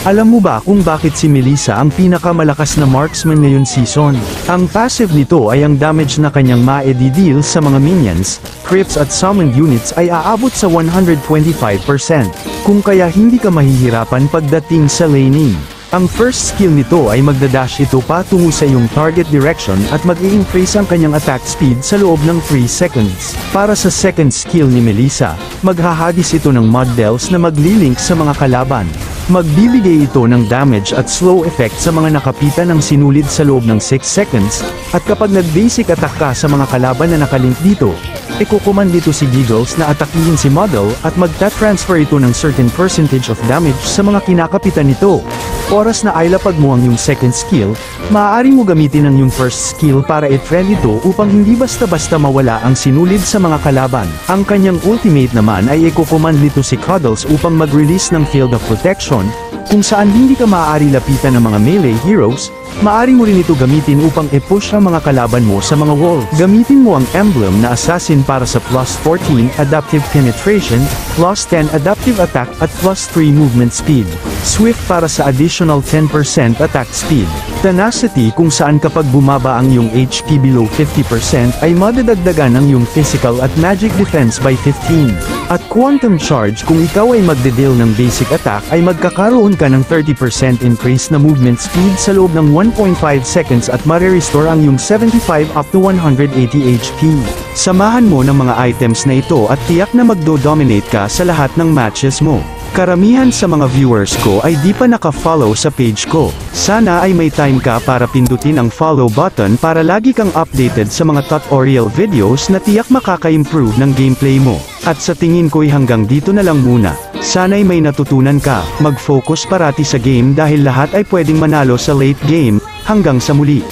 Alam mo ba kung bakit si Melissa ang pinakamalakas na marksman ngayon season? Ang passive nito ay ang damage na kanyang ma-deal sa mga minions, creeps at summoned units ay aabot sa 125%. Kung kaya hindi ka mahihirapan pagdating sa laning. Ang first skill nito ay magdadash ito patungo sa iyong target direction at mag-i-increase ang kanyang attack speed sa loob ng 3 seconds. Para sa second skill ni Melissa, maghahagis ito ng mud bells na maglilink sa mga kalaban. Magbibigay ito ng damage at slow effect sa mga nakapitan ng sinulid sa loob ng 6 seconds, at kapag nag-basic attack ka sa mga kalaban na nakalink dito, ikukuman dito si Giggles na atakihin si Model at magta-transfer ito ng certain percentage of damage sa mga kinakapitan nito. Oras na ay lapag mo ang yung second skill, maaari mo gamitin ang yung first skill para i-trend ito upang hindi basta-basta mawala ang sinulid sa mga kalaban. Ang kanyang ultimate naman ay ikukuman dito si Cuddles upang mag-release ng Field of Protection, kung saan hindi ka maaari lapitan ng mga melee heroes. Maaari mo rin ito gamitin upang i-push ang mga kalaban mo sa mga walls. Gamitin mo ang emblem na assassin para sa plus 14 adaptive penetration, plus 10 adaptive attack at plus 3 movement speed. Swift para sa additional 10% attack speed. Tenacity kung saan kapag bumaba ang iyong HP below 50% ay madadagdagan ang iyong physical at magic defense by 15. At Quantum Charge kung ikaw ay magde-deal ng basic attack ay magkakaroon ka ng 30% increase na movement speed sa loob ng 1.5 seconds at mare-restore ang iyong 75 up to 180 HP. Samahan mo ng mga items na ito at tiyak na magdo-dominate ka sa lahat ng matches mo. Karamihan sa mga viewers ko ay di pa naka-follow sa page ko. Sana ay may time ka para pindutin ang follow button para lagi kang updated sa mga tutorial videos na tiyak makaka-improve ng gameplay mo. At sa tingin ko'y hanggang dito na lang muna. Sana'y may natutunan ka, mag-focus parati sa game dahil lahat ay pwedeng manalo sa late game. Hanggang sa muli.